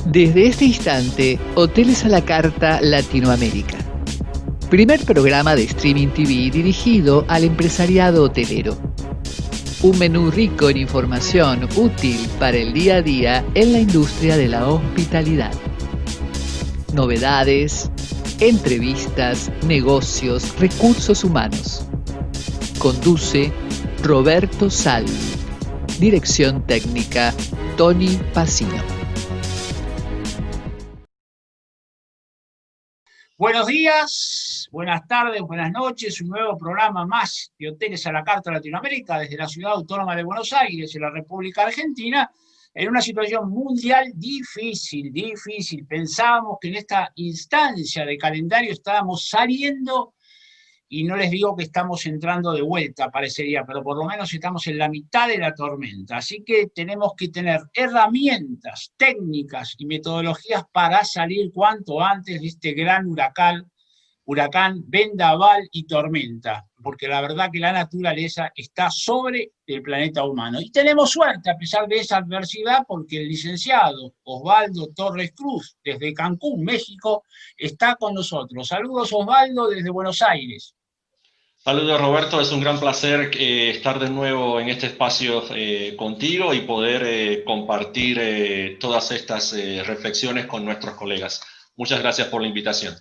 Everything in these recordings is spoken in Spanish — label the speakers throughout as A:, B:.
A: Desde este instante, Hoteles a la Carta Latinoamérica. Primer programa de streaming TV dirigido al empresariado hotelero. Un menú rico en información útil para el día a día en la industria de la hospitalidad. Novedades, entrevistas, negocios, recursos humanos. Conduce Roberto Salvi. Dirección técnica Tony Pacino.
B: Buenos días, buenas tardes, buenas noches, un nuevo programa más de Hoteles a la Carta Latinoamérica desde la ciudad autónoma de Buenos Aires, en la República Argentina, en una situación mundial difícil. Pensábamos que en esta instancia de calendario estábamos saliendo, y no les digo que estamos entrando de vuelta, parecería, pero por lo menos estamos en la mitad de la tormenta. Así que tenemos que tener herramientas, técnicas y metodologías para salir cuanto antes de este gran huracán, vendaval y tormenta, porque la verdad que la naturaleza está sobre el planeta humano. Y tenemos suerte a pesar de esa adversidad, porque el licenciado Osvaldo Torres Cruz, desde Cancún, México, está con nosotros. Saludos, Osvaldo, desde Buenos Aires.
C: Saludos, Roberto, es un gran placer estar de nuevo en este espacio contigo y poder compartir todas estas reflexiones con nuestros colegas. Muchas gracias por la invitación.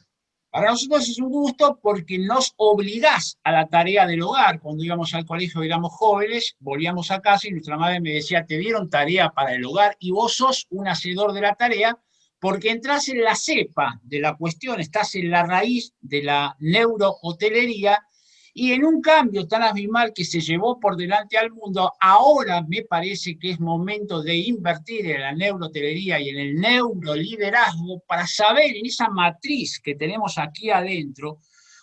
B: Para nosotros es un gusto porque nos obligás a la tarea del hogar. Cuando íbamos al colegio, éramos jóvenes, volvíamos a casa y nuestra madre me decía, te dieron tarea para el hogar y vos sos un hacedor de la tarea, porque entras en la cepa de la cuestión, estás en la raíz de la neurohotelería. Y en un cambio tan abismal que se llevó por delante al mundo, ahora me parece que es momento de invertir en la neurohotelería y en el neuroliderazgo para saber en esa matriz que tenemos aquí adentro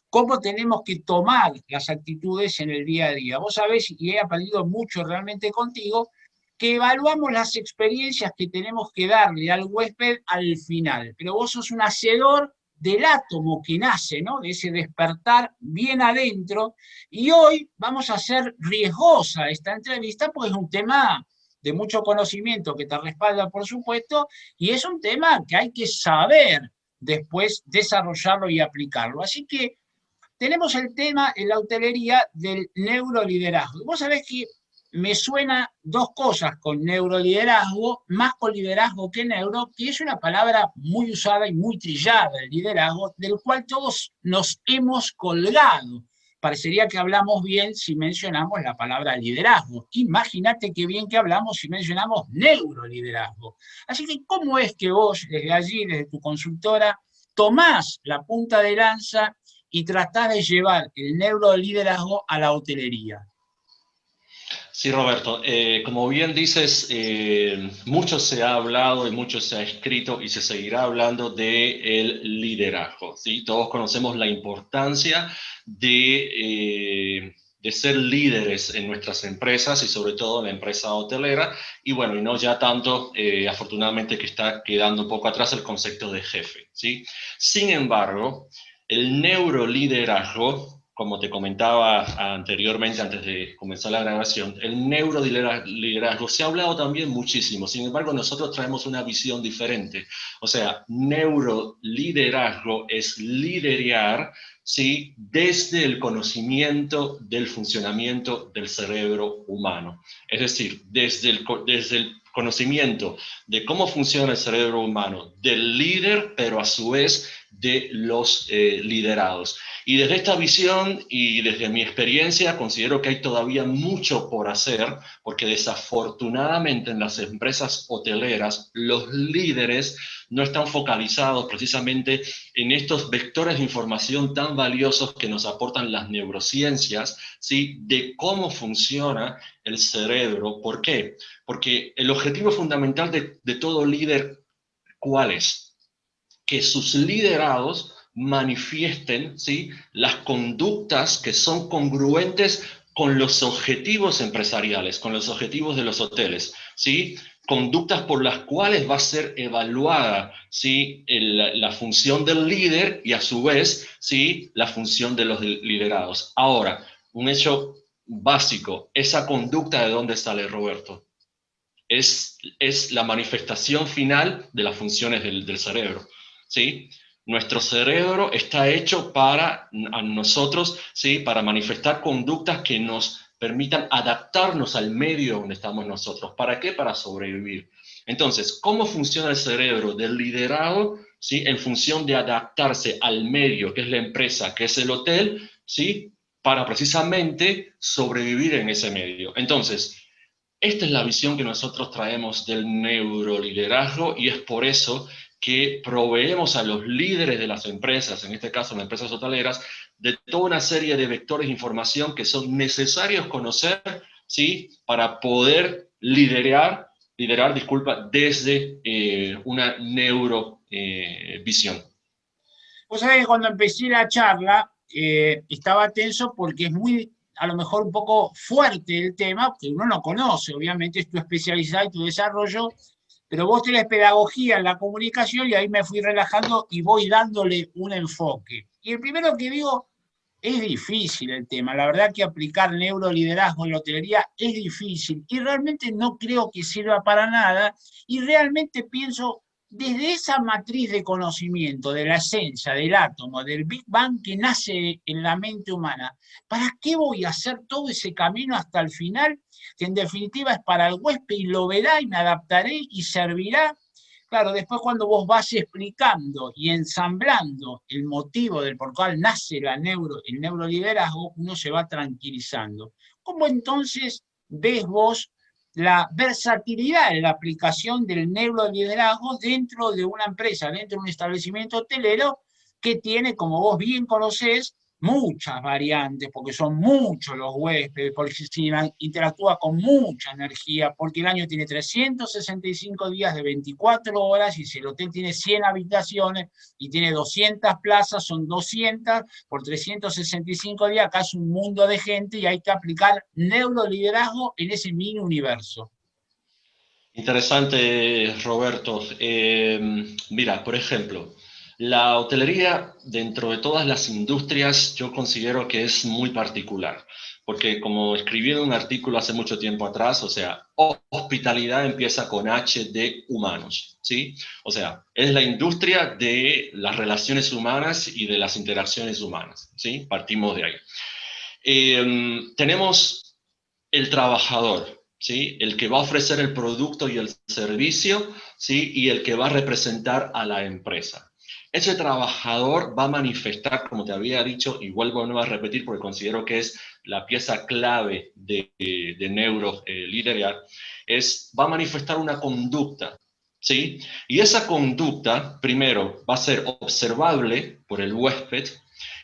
B: cómo tenemos que tomar las actitudes en el día a día. Vos sabés, y he aprendido mucho realmente contigo, que evaluamos las experiencias que tenemos que darle al huésped al final. Pero vos sos un hacedor del átomo que nace, ¿no? De ese despertar bien adentro. Y hoy vamos a hacer riesgosa esta entrevista, porque es un tema de mucho conocimiento que te respalda, por supuesto, y es un tema que hay que saber después desarrollarlo y aplicarlo. Así que tenemos el tema en la hotelería del neuroliderazgo. Vos sabés que me suena dos cosas con neuroliderazgo, más con liderazgo que neuro, que es una palabra muy usada y muy trillada, el liderazgo, del cual todos nos hemos colgado. Parecería que hablamos bien si mencionamos la palabra liderazgo. Imagínate qué bien que hablamos si mencionamos neuroliderazgo. Así que, ¿cómo es que vos, desde allí, desde tu consultora, tomás la punta de lanza y tratás de llevar el neuroliderazgo a la hotelería?
C: Sí, Roberto, como bien dices, mucho se ha hablado y mucho se ha escrito y se seguirá hablando del liderazgo, ¿sí? Todos conocemos la importancia de ser líderes en nuestras empresas y sobre todo en la empresa hotelera, y bueno, y no ya tanto, afortunadamente, que está quedando un poco atrás el concepto de jefe, ¿sí? Sin embargo, el neuroliderazgo, como te comentaba anteriormente, antes de comenzar la grabación, el neuroliderazgo se ha hablado también muchísimo. Sin embargo, nosotros traemos una visión diferente. O sea, neuroliderazgo es liderar, ¿sí?, desde el conocimiento del funcionamiento del cerebro humano. Es decir, desde el conocimiento de cómo funciona el cerebro humano del líder, pero a su vez de los liderados. Y desde esta visión y desde mi experiencia considero que hay todavía mucho por hacer, porque desafortunadamente en las empresas hoteleras los líderes no están focalizados precisamente en estos vectores de información tan valiosos que nos aportan las neurociencias, ¿sí?, de cómo funciona el cerebro. ¿Por qué? Porque el objetivo fundamental de todo líder, ¿cuál es? Que sus liderados manifiesten, ¿sí?, las conductas que son congruentes con los objetivos empresariales, con los objetivos de los hoteles, ¿sí? Conductas por las cuales va a ser evaluada, ¿sí?, la función del líder y a su vez, ¿sí?, la función de los liderados. Ahora, un hecho básico, esa conducta, ¿de dónde sale, Roberto? es la manifestación final de las funciones del cerebro, ¿sí? Nuestro cerebro está hecho para a nosotros, ¿sí? Para manifestar conductas que nos permitan adaptarnos al medio donde estamos nosotros. ¿Para qué? Para sobrevivir. Entonces, ¿cómo funciona el cerebro del liderazgo? ¿Sí? En función de adaptarse al medio, que es la empresa, que es el hotel, ¿sí? Para precisamente sobrevivir en ese medio. Entonces, esta es la visión que nosotros traemos del neuroliderazgo y es por eso que proveemos a los líderes de las empresas, en este caso las empresas hoteleras, de toda una serie de vectores de información que son necesarios conocer, ¿sí? Para poder liderar, disculpa, desde una neurovisión.
B: Vos sabés que cuando empecé la charla estaba tenso porque es muy, a lo mejor un poco fuerte el tema, que uno no conoce, obviamente es tu especialidad y tu desarrollo, pero vos tenés pedagogía en la comunicación y ahí me fui relajando y voy dándole un enfoque. Y el primero que digo, es difícil el tema, la verdad que aplicar neuroliderazgo en la hotelería es difícil y realmente no creo que sirva para nada y realmente pienso desde esa matriz de conocimiento, de la esencia, del átomo, del Big Bang que nace en la mente humana, ¿para qué voy a hacer todo ese camino hasta el final? Que en definitiva es para el huésped y lo verá y me adaptaré y servirá. Claro, después cuando vos vas explicando y ensamblando el motivo del por cual nace el neuroliderazgo, uno se va tranquilizando. ¿Cómo entonces ves vos la versatilidad en la aplicación del neuroliderazgo dentro de una empresa, dentro de un establecimiento hotelero que tiene, como vos bien conocés, muchas variantes, porque son muchos los huéspedes, porque se interactúa con mucha energía, porque el año tiene 365 días de 24 horas, y si el hotel tiene 100 habitaciones y tiene 200 plazas, son 200 por 365 días, acá es un mundo de gente y hay que aplicar neuroliderazgo en ese mini universo.
C: Interesante, Roberto. Mira, por ejemplo, la hotelería dentro de todas las industrias yo considero que es muy particular, porque como escribí en un artículo hace mucho tiempo atrás, o sea, hospitalidad empieza con H de humanos, ¿sí? O sea, es la industria de las relaciones humanas y de las interacciones humanas, ¿sí? Partimos de ahí. Tenemos el trabajador, ¿sí? El que va a ofrecer el producto y el servicio, ¿sí? Y el que va a representar a la empresa. Ese trabajador va a manifestar, como te había dicho, y vuelvo a repetir porque considero que es la pieza clave de neuroliderar, va a manifestar una conducta, ¿sí? Y esa conducta, primero, va a ser observable por el huésped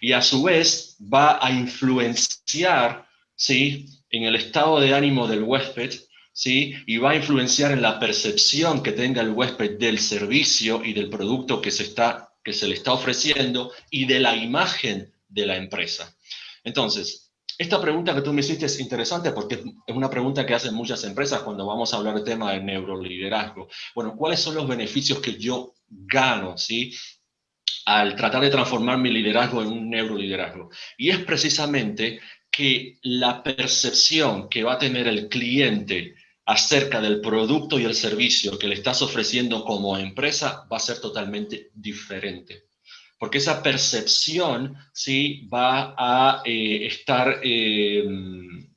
C: y a su vez va a influenciar, ¿sí? En el estado de ánimo del huésped, ¿sí? Y va a influenciar en la percepción que tenga el huésped del servicio y del producto que se le está ofreciendo y de la imagen de la empresa. Entonces, esta pregunta que tú me hiciste es interesante porque es una pregunta que hacen muchas empresas cuando vamos a hablar del tema del neuroliderazgo. Bueno, ¿cuáles son los beneficios que yo gano, ¿sí? Al tratar de transformar mi liderazgo en un neuroliderazgo? Y es precisamente que la percepción que va a tener el cliente acerca del producto y el servicio que le estás ofreciendo como empresa va a ser totalmente diferente. Porque esa percepción, ¿sí? Va a estar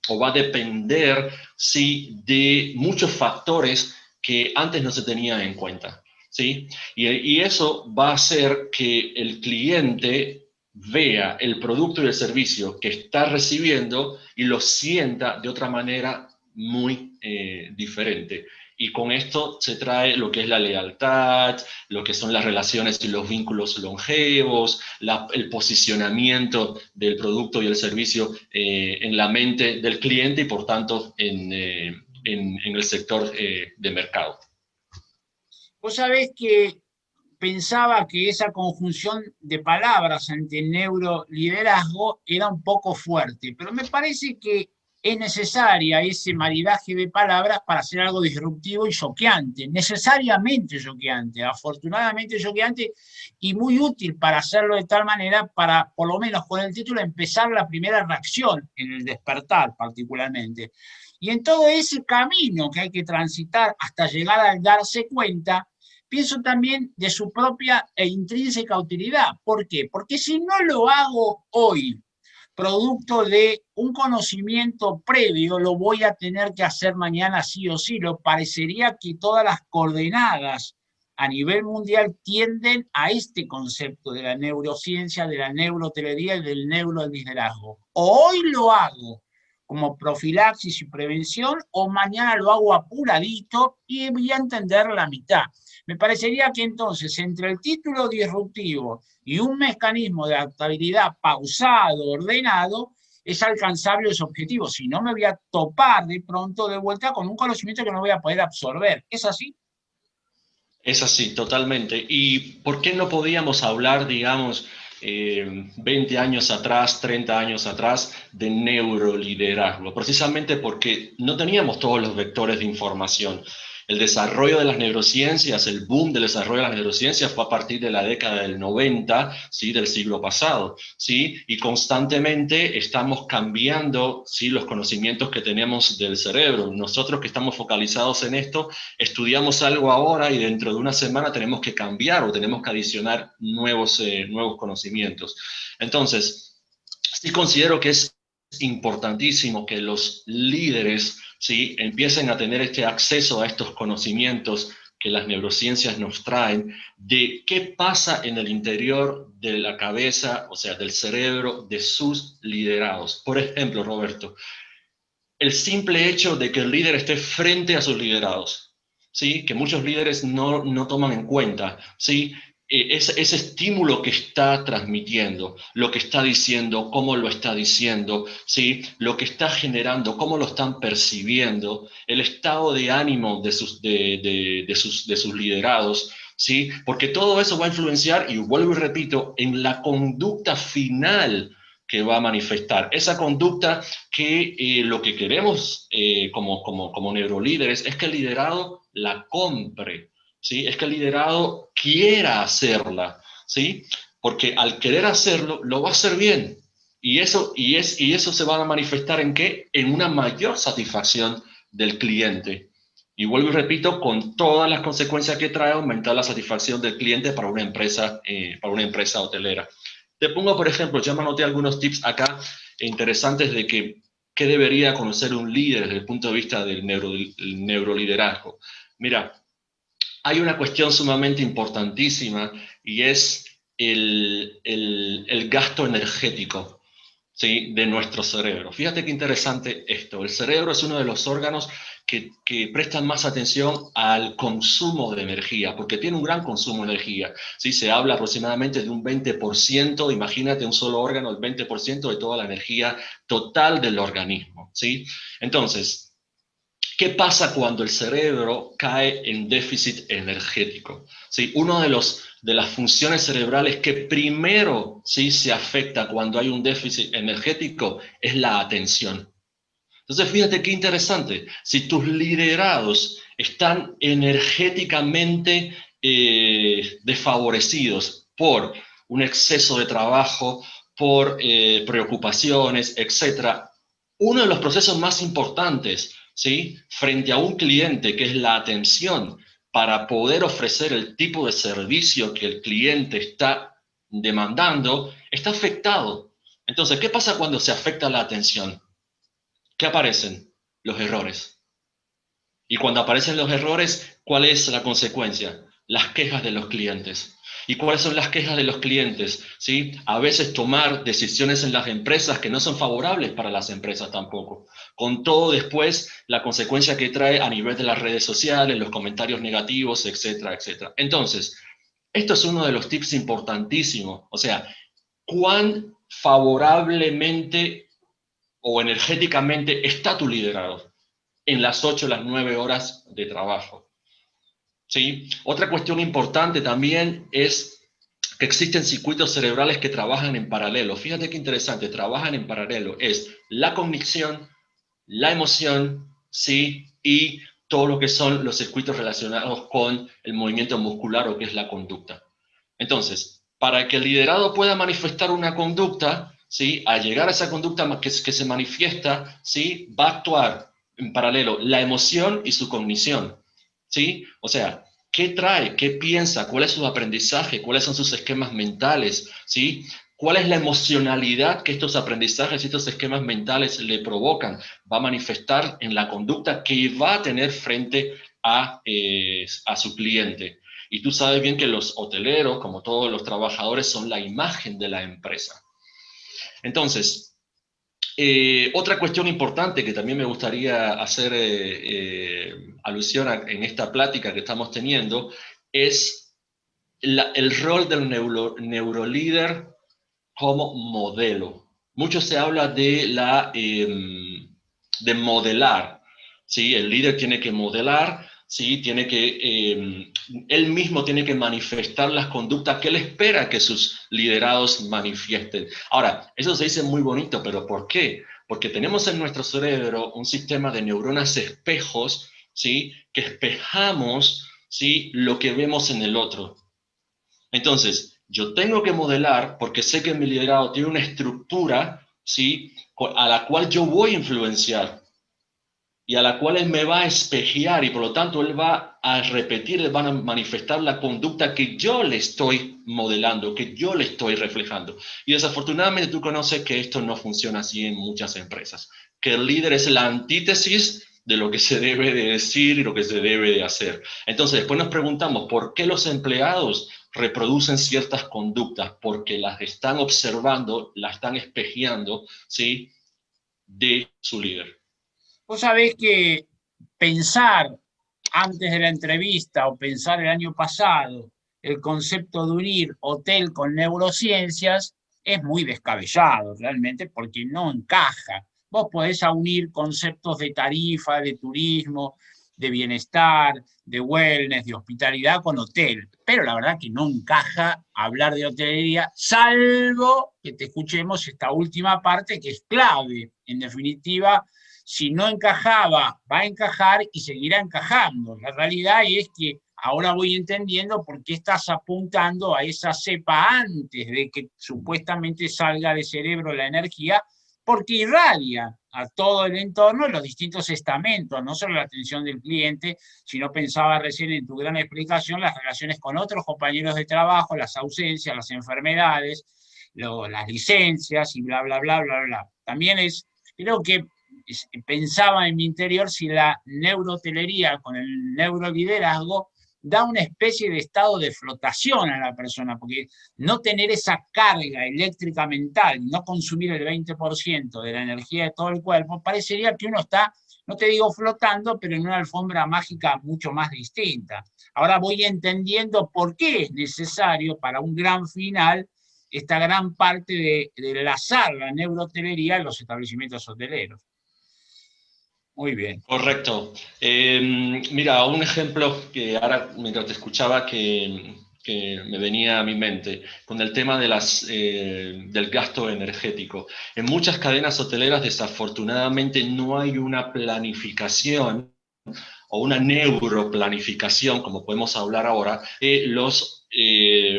C: o va a depender, ¿sí? De muchos factores que antes no se tenían en cuenta, ¿sí? Y eso va a hacer que el cliente vea el producto y el servicio que está recibiendo y lo sienta de otra manera muy diferente. Y con esto se trae lo que es la lealtad, lo que son las relaciones y los vínculos longevos, el posicionamiento del producto y el servicio en la mente del cliente y por tanto en el sector de mercado.
B: Vos sabés que pensaba que esa conjunción de palabras ante neuroliderazgo era un poco fuerte, pero me parece que es necesaria ese maridaje de palabras para hacer algo disruptivo y choqueante, necesariamente choqueante, afortunadamente choqueante y muy útil para hacerlo de tal manera para, por lo menos con el título, empezar la primera reacción en el despertar particularmente. Y en todo ese camino que hay que transitar hasta llegar al darse cuenta, pienso también de su propia e intrínseca utilidad. ¿Por qué? Porque si no lo hago hoy, producto de un conocimiento previo, lo voy a tener que hacer mañana sí o sí. Lo parecería que todas las coordenadas a nivel mundial tienden a este concepto de la neurociencia, de la neuroteoría y del neuroliderazgo. O hoy lo hago como profilaxis y prevención, o mañana lo hago apuradito y voy a entender la mitad. Me parecería que entonces, entre el título disruptivo y un mecanismo de adaptabilidad pausado, ordenado, es alcanzable ese objetivo. Si no, me voy a topar de pronto de vuelta con un conocimiento que no voy a poder absorber. ¿Es así?
C: Es así, totalmente. ¿Y por qué no podíamos hablar, digamos, 20 años atrás, 30 años atrás, de neuroliderazgo? Precisamente porque no teníamos todos los vectores de información. El desarrollo de las neurociencias, el boom del desarrollo de las neurociencias fue a partir de la década del 90, ¿sí? Del siglo pasado, ¿sí? Y constantemente estamos cambiando, ¿sí? Los conocimientos que tenemos del cerebro. Nosotros que estamos focalizados en esto, estudiamos algo ahora y dentro de una semana tenemos que cambiar o tenemos que adicionar nuevos conocimientos. Entonces, sí considero que es importantísimo que los líderes, ¿sí? Empiecen a tener este acceso a estos conocimientos que las neurociencias nos traen, de qué pasa en el interior de la cabeza, o sea, del cerebro de sus liderados. Por ejemplo, Roberto, el simple hecho de que el líder esté frente a sus liderados, ¿sí? Que muchos líderes no toman en cuenta, ¿sí? Ese estímulo que está transmitiendo, lo que está diciendo, cómo lo está diciendo, ¿sí? Lo que está generando, cómo lo están percibiendo, el estado de ánimo de sus liderados, ¿sí? Porque todo eso va a influenciar, y vuelvo y repito, en la conducta final que va a manifestar. Esa conducta que lo que queremos como neurolíderes es que el liderado la compre, ¿sí? Es que el liderado quiera hacerla, ¿sí? Porque al querer hacerlo, lo va a hacer bien. Y eso se va a manifestar ¿en qué? En una mayor satisfacción del cliente. Y vuelvo y repito, con todas las consecuencias que trae aumentar la satisfacción del cliente para una empresa hotelera. Te pongo, por ejemplo, ya me anoté algunos tips acá interesantes de qué debería conocer un líder desde el punto de vista del neuroliderazgo. Mira, hay una cuestión sumamente importantísima y es el gasto energético, ¿sí? De nuestro cerebro. Fíjate qué interesante esto. El cerebro es uno de los órganos que prestan más atención al consumo de energía, porque tiene un gran consumo de energía. ¿Sí? Se habla aproximadamente de un 20%, imagínate un solo órgano, el 20% de toda la energía total del organismo. ¿Sí? Entonces, ¿qué pasa cuando el cerebro cae en déficit energético? ¿Sí? Una de las funciones cerebrales que primero, ¿sí? Se afecta cuando hay un déficit energético es la atención. Entonces, fíjate qué interesante. Si tus liderados están energéticamente desfavorecidos por un exceso de trabajo, por preocupaciones, etc., uno de los procesos más importantes, ¿sí? Frente a un cliente, que es la atención, para poder ofrecer el tipo de servicio que el cliente está demandando, está afectado. Entonces, ¿qué pasa cuando se afecta la atención? ¿Qué aparecen? Los errores. Y cuando aparecen los errores, ¿cuál es la consecuencia? Las quejas de los clientes. ¿Y cuáles son las quejas de los clientes? ¿Sí? A veces tomar decisiones en las empresas que no son favorables para las empresas tampoco. Con todo después la consecuencia que trae a nivel de las redes sociales, los comentarios negativos, etcétera, etcétera. Entonces, esto es uno de los tips importantísimos. O sea, cuán favorablemente o energéticamente está tu liderado en las 8 o las 9 horas de trabajo. ¿Sí? Otra cuestión importante también es que existen circuitos cerebrales que trabajan en paralelo. Fíjate qué interesante, trabajan en paralelo. Es la cognición la emoción, ¿sí? Y todo lo que son los circuitos relacionados con el movimiento muscular o que es la conducta. Entonces, para que el liderado pueda manifestar una conducta, ¿sí? Al llegar a esa conducta que se manifiesta, ¿sí? Va a actuar en paralelo la emoción y su cognición, ¿sí? O sea, ¿qué trae? ¿Qué piensa? ¿Cuál es su aprendizaje? ¿Cuáles son sus esquemas mentales? ¿Sí? ¿Cuál es la emocionalidad que estos aprendizajes y estos esquemas mentales le provocan? Va a manifestar en la conducta que va a tener frente a su cliente. Y tú sabes bien que los hoteleros, como todos los trabajadores, son la imagen de la empresa. Entonces, otra cuestión importante que también me gustaría hacer alusión en esta plática que estamos teniendo es el rol del neurolíder como modelo. Mucho se habla de modelar, ¿sí? El líder tiene que modelar, ¿sí? Él mismo tiene que manifestar las conductas que él espera que sus liderados manifiesten. Ahora, eso se dice muy bonito, pero ¿por qué? Porque tenemos en nuestro cerebro un sistema de neuronas espejos, ¿sí? Que espejamos, ¿sí? Lo que vemos en el otro. Entonces, yo tengo que modelar porque sé que mi liderazgo tiene una estructura, ¿sí? A la cual yo voy a influenciar y a la cual él me va a espejear y por lo tanto él va a repetir, él va a manifestar la conducta que yo le estoy modelando, que yo le estoy reflejando. Y desafortunadamente tú conoces que esto no funciona así en muchas empresas, que el líder es la antítesis de lo que se debe de decir y lo que se debe de hacer. Entonces después nos preguntamos, ¿por qué los empleados reproducen ciertas conductas? Porque las están observando, las están espejeando, ¿sí? De su líder.
B: Vos sabés que pensar antes de la entrevista o pensar el año pasado el concepto de unir hotel con neurociencias es muy descabellado realmente porque no encaja. Vos podés unir conceptos de tarifa, de turismo, de bienestar, de wellness, de hospitalidad con hotel, pero la verdad que no encaja hablar de hotelería, salvo que te escuchemos esta última parte que es clave. En definitiva, si no encajaba, va a encajar y seguirá encajando. La realidad es que ahora voy entendiendo por qué estás apuntando a esa cepa antes de que supuestamente salga del cerebro la energía, porque irradia a todo el entorno los distintos estamentos, no solo la atención del cliente, sino pensaba recién en tu gran explicación las relaciones con otros compañeros de trabajo, las ausencias, las enfermedades, las licencias y bla, bla, bla, bla, bla. También creo que pensaba en mi interior si la neurohotelería con el neuroliderazgo da una especie de estado de flotación a la persona, porque no tener esa carga eléctrica mental, no consumir el 20% de la energía de todo el cuerpo, parecería que uno está, no te digo flotando, pero en una alfombra mágica mucho más distinta. Ahora voy entendiendo por qué es necesario para un gran final esta gran parte de enlazar la neurohotelería en los establecimientos hoteleros. Muy bien.
C: Correcto. Mira, un ejemplo que ahora, mientras te escuchaba, que me venía a mi mente, con el tema del gasto energético. En muchas cadenas hoteleras, desafortunadamente, no hay una planificación o una neuroplanificación, como podemos hablar ahora, de los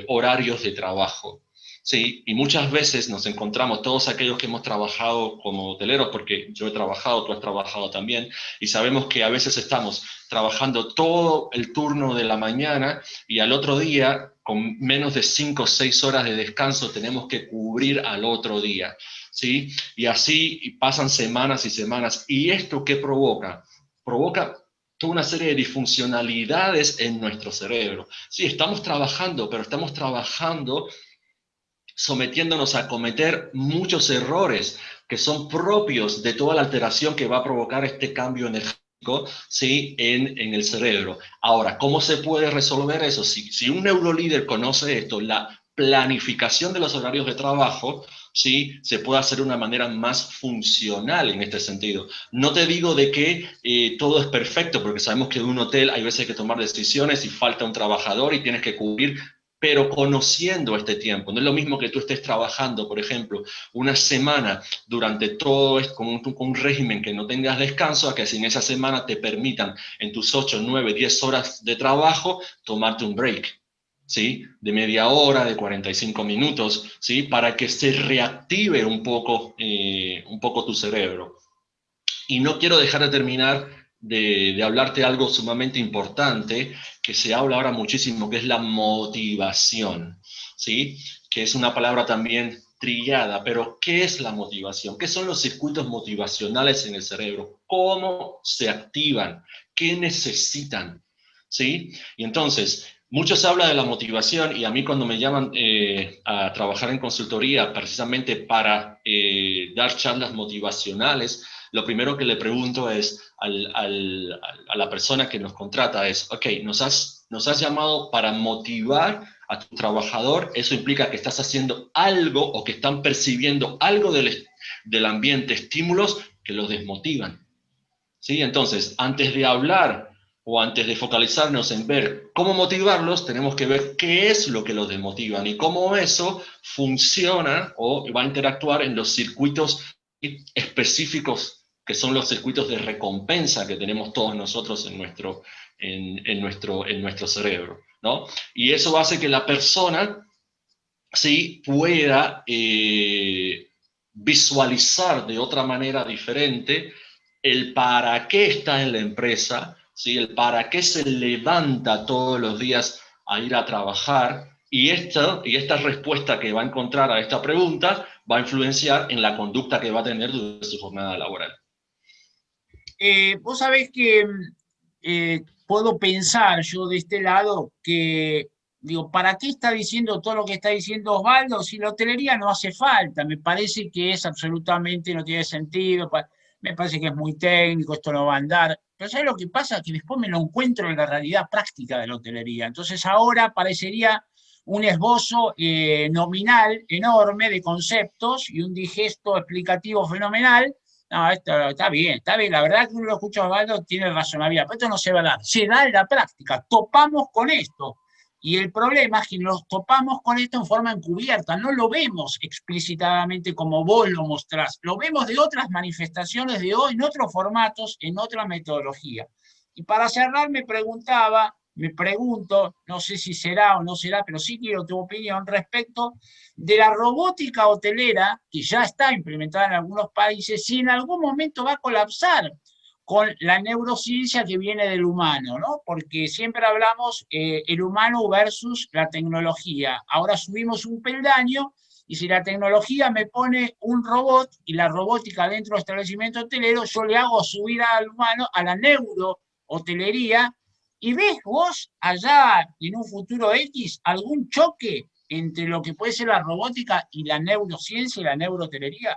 C: horarios de trabajo. Sí, y muchas veces nos encontramos, todos aquellos que hemos trabajado como hoteleros, porque yo he trabajado, tú has trabajado también, y sabemos que a veces estamos trabajando todo el turno de la mañana y al otro día, con menos de 5 o 6 horas de descanso, tenemos que cubrir al otro día. ¿Sí? Y así pasan semanas y semanas. ¿Y esto qué provoca? Provoca toda una serie de disfuncionalidades en nuestro cerebro. Sí, estamos trabajando, pero estamos trabajando sometiéndonos a cometer muchos errores que son propios de toda la alteración que va a provocar este cambio energético, ¿sí? en el cerebro. Ahora, ¿cómo se puede resolver eso? Si un neurolíder conoce esto, la planificación de los horarios de trabajo, ¿sí? Se puede hacer de una manera más funcional en este sentido. No te digo de que todo es perfecto, porque sabemos que en un hotel hay veces que tomar decisiones y falta un trabajador y tienes que cubrir pero conociendo este tiempo. No es lo mismo que tú estés trabajando, por ejemplo, una semana durante todo esto, con un régimen que no tengas descanso, a que si en esa semana te permitan en tus 8, 9, 10 horas de trabajo tomarte un break, ¿sí? De media hora, de 45 minutos, ¿sí? Para que se reactive un poco tu cerebro. Y no quiero dejar de terminar de hablarte de algo sumamente importante, que se habla ahora muchísimo, que es la motivación, ¿sí? Que es una palabra también trillada, pero ¿qué es la motivación? ¿Qué son los circuitos motivacionales en el cerebro? ¿Cómo se activan? ¿Qué necesitan? ¿Sí? Y entonces, muchos hablan de la motivación y a mí cuando me llaman a trabajar en consultoría precisamente para dar charlas motivacionales, lo primero que le pregunto es a la persona que nos contrata es, ok, nos has llamado para motivar a tu trabajador, eso implica que estás haciendo algo o que están percibiendo algo del ambiente, estímulos que los desmotivan. ¿Sí? Entonces, antes de hablar o antes de focalizarnos en ver cómo motivarlos, tenemos que ver qué es lo que los desmotivan y cómo eso funciona o va a interactuar en los circuitos específicos que son los circuitos de recompensa que tenemos todos nosotros en nuestro cerebro, ¿no? Y eso hace que la persona sí pueda visualizar de otra manera diferente el para qué está en la empresa, ¿sí? El para qué se levanta todos los días a ir a trabajar, y esta respuesta que va a encontrar a esta pregunta va a influenciar en la conducta que va a tener durante su jornada laboral.
B: Vos sabés que puedo pensar yo de este lado que, digo, ¿para qué está diciendo todo lo que está diciendo Osvaldo si la hotelería no hace falta? Me parece que es absolutamente, no tiene sentido, me parece que es muy técnico, esto no va a andar. Pero ¿sabés lo que pasa? Que después me lo encuentro en la realidad práctica de la hotelería. Entonces ahora parecería un esbozo nominal enorme de conceptos y un digesto explicativo fenomenal. No, esto está bien, la verdad que uno lo escucha a Osvaldo, tiene razonabilidad, pero esto no se va a dar, se da en la práctica, topamos con esto. Y el problema es que nos topamos con esto en forma encubierta, no lo vemos explícitamente como vos lo mostrás, lo vemos de otras manifestaciones de hoy, en otros formatos, en otra metodología. Y para cerrar me pregunto, no sé si será o no será, pero sí quiero tu opinión respecto de la robótica hotelera, que ya está implementada en algunos países, si en algún momento va a colapsar con la neurociencia que viene del humano, ¿no? Porque siempre hablamos el humano versus la tecnología. Ahora subimos un peldaño y si la tecnología me pone un robot y la robótica dentro del establecimiento hotelero, yo le hago subir al humano a la neurohotelería. ¿Y ves vos allá en un futuro X algún choque entre lo que puede ser la robótica y la neurociencia y la neurohotelería?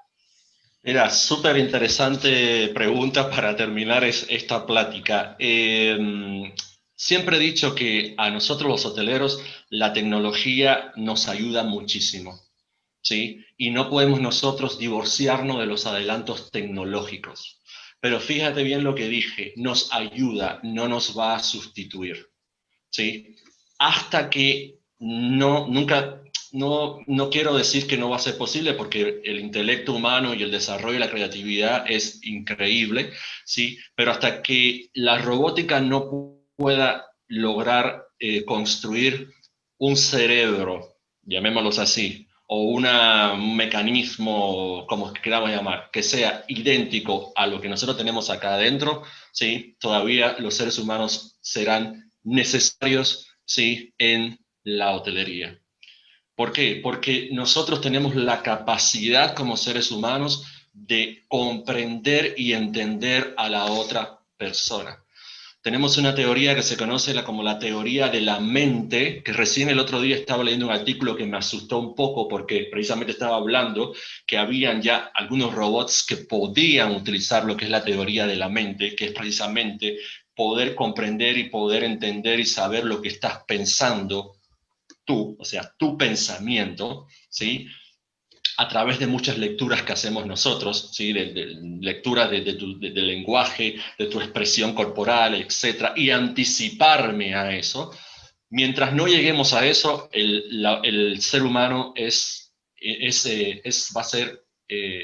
C: Mira, súper interesante pregunta para terminar esta plática. Siempre he dicho que a nosotros los hoteleros la tecnología nos ayuda muchísimo, ¿sí? Y no podemos nosotros divorciarnos de los adelantos tecnológicos. Pero fíjate bien lo que dije, nos ayuda, no nos va a sustituir, ¿sí? Hasta que no quiero decir que no va a ser posible, porque el intelecto humano y el desarrollo y la creatividad es increíble, ¿sí? Pero hasta que la robótica no pueda lograr construir un cerebro, llamémoslos así, o un mecanismo, como queramos llamar, que sea idéntico a lo que nosotros tenemos acá adentro, ¿sí? Todavía los seres humanos serán necesarios, ¿sí? En la hotelería. ¿Por qué? Porque nosotros tenemos la capacidad como seres humanos de comprender y entender a la otra persona. Tenemos una teoría que se conoce como la teoría de la mente, que recién el otro día estaba leyendo un artículo que me asustó un poco porque precisamente estaba hablando que habían ya algunos robots que podían utilizar lo que es la teoría de la mente, que es precisamente poder comprender y poder entender y saber lo que estás pensando tú, o sea, tu pensamiento, ¿sí? A través de muchas lecturas que hacemos nosotros, ¿sí? Lecturas del lenguaje, de tu expresión corporal, etc. Y anticiparme a eso, Mientras no lleguemos a eso, el ser humano va a ser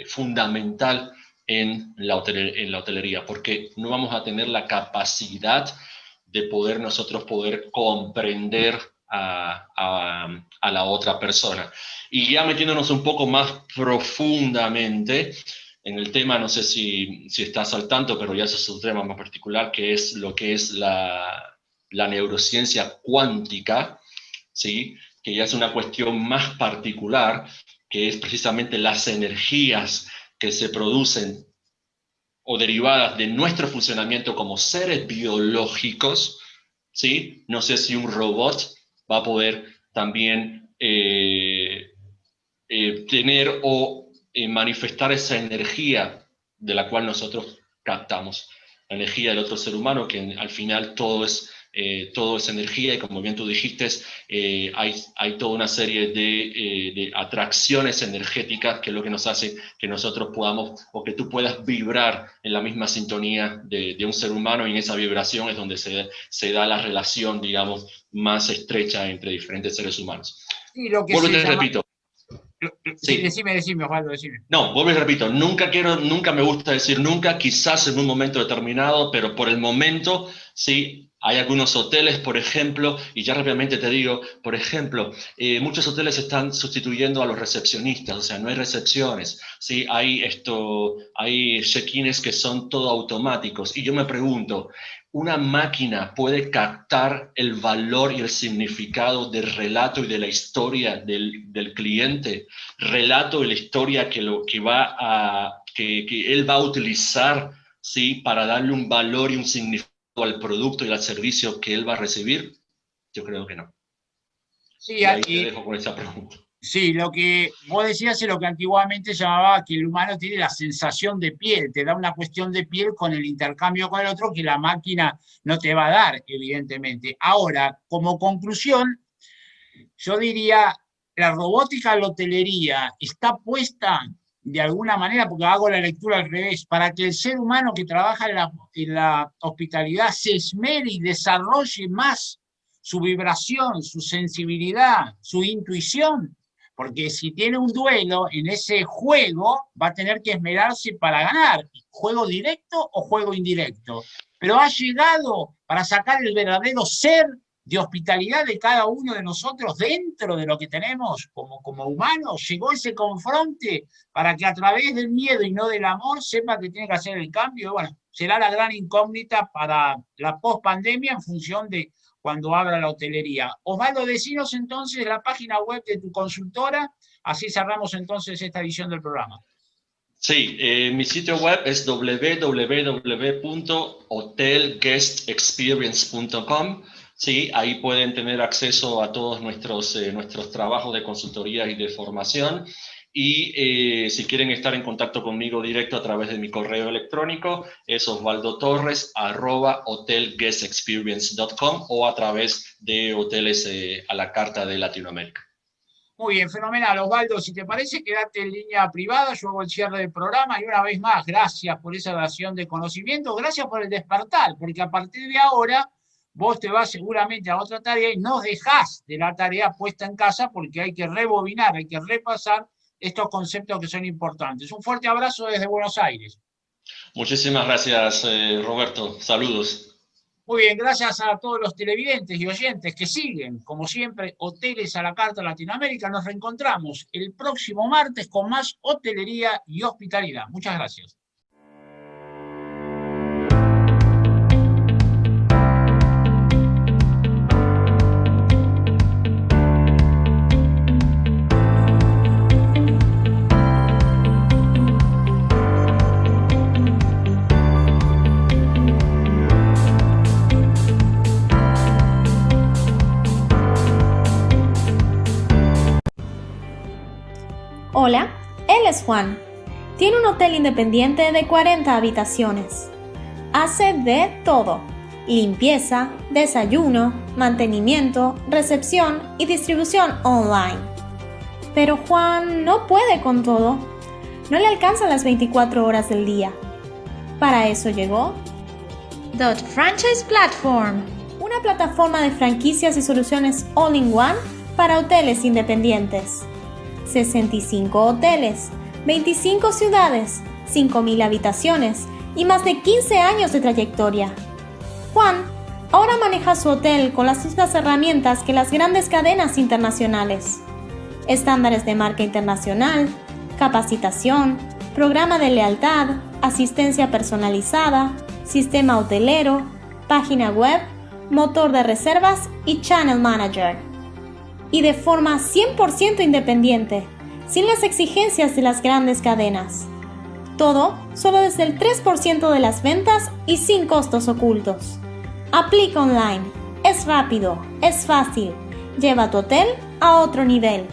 C: fundamental en la hotelería, porque no vamos a tener la capacidad de nosotros poder comprender a la otra persona. Y ya metiéndonos un poco más profundamente en el tema, no sé si estás al tanto, pero ya eso es un tema más particular, que es lo que es la neurociencia cuántica, ¿sí? Que ya es una cuestión más particular, que es precisamente las energías que se producen o derivadas de nuestro funcionamiento como seres biológicos, ¿sí? No sé si un robot va a poder también tener o manifestar esa energía de la cual nosotros captamos, la energía del otro ser humano, que al final todo es energía, y como bien tú dijiste, hay toda una serie de atracciones energéticas, que es lo que nos hace que nosotros podamos, o que tú puedas vibrar en la misma sintonía de un ser humano, y en esa vibración es donde se da la relación, digamos, más estrecha entre diferentes seres humanos.
B: Sí, lo que
C: Vuelvo y te
B: llama...
C: repito.
B: Sí, decime, Osvaldo, decime.
C: No, vuelvo y repito, nunca me gusta decir nunca, quizás en un momento determinado, pero por el momento, sí, hay algunos hoteles, por ejemplo, y ya rápidamente te digo, por ejemplo, muchos hoteles están sustituyendo a los recepcionistas, o sea, no hay recepciones, sí, hay check-ins que son todo automáticos, y yo me pregunto, ¿una máquina puede captar el valor y el significado del relato y de la historia del cliente? Relato y la historia que él va a utilizar, ¿sí? Para darle un valor y un significado al producto y al servicio que él va a recibir. Yo creo que no.
B: Sí,
C: y ahí te dejo con esa pregunta.
B: Sí, lo que vos decías es lo que antiguamente llamaba que el humano tiene la sensación de piel, te da una cuestión de piel con el intercambio con el otro que la máquina no te va a dar, evidentemente. Ahora, como conclusión, yo diría, la robótica en la hotelería está puesta de alguna manera, porque hago la lectura al revés, para que el ser humano que trabaja en la hospitalidad se esmere y desarrolle más su vibración, su sensibilidad, su intuición. Porque si tiene un duelo en ese juego, va a tener que esmerarse para ganar, juego directo o juego indirecto. Pero ha llegado para sacar el verdadero ser de hospitalidad de cada uno de nosotros dentro de lo que tenemos como humanos. Llegó ese confronte para que a través del miedo y no del amor sepa que tiene que hacer el cambio. Bueno, será la gran incógnita para la post-pandemia en función de cuando abra la hotelería. Osvaldo, decinos entonces la página web de tu consultora, así cerramos entonces esta edición del programa.
C: Sí, mi sitio web es www.hotelguestexperience.com. Sí, ahí pueden tener acceso a todos nuestros trabajos de consultoría y de formación. Y si quieren estar en contacto conmigo directo a través de mi correo electrónico, es osvaldotorres@hotelguestexperience.com o a través de Hoteles a la Carta de Latinoamérica.
B: Muy bien, fenomenal. Osvaldo, si te parece, quédate en línea privada, yo hago el cierre del programa, y una vez más, gracias por esa dación de conocimiento, gracias por el despertar, porque a partir de ahora vos te vas seguramente a otra tarea y no dejás de la tarea puesta en casa, porque hay que rebobinar, hay que repasar estos conceptos que son importantes. Un fuerte abrazo desde Buenos Aires.
C: Muchísimas gracias, Roberto. Saludos.
B: Muy bien, gracias a todos los televidentes y oyentes que siguen, como siempre, Hoteles a la Carta Latinoamérica. Nos reencontramos el próximo martes con más hotelería y hospitalidad. Muchas gracias.
D: Hola, él es Juan. Tiene un hotel independiente de 40 habitaciones. Hace de todo: limpieza, desayuno, mantenimiento, recepción y distribución online. Pero Juan no puede con todo. No le alcanzan las 24 horas del día. Para eso llegó Dot Franchise Platform, una una plataforma de franquicias y soluciones all-in-one para hoteles independientes. 65 hoteles, 25 ciudades, 5.000 habitaciones y más de 15 años de trayectoria. Juan ahora maneja su hotel con las mismas herramientas que las grandes cadenas internacionales. Estándares de marca internacional, capacitación, programa de lealtad, asistencia personalizada, sistema hotelero, página web, motor de reservas y channel manager. Y de forma 100% independiente, sin las exigencias de las grandes cadenas. Todo solo desde el 3% de las ventas y sin costos ocultos. Aplica online. Es rápido, es fácil. Lleva tu hotel a otro nivel.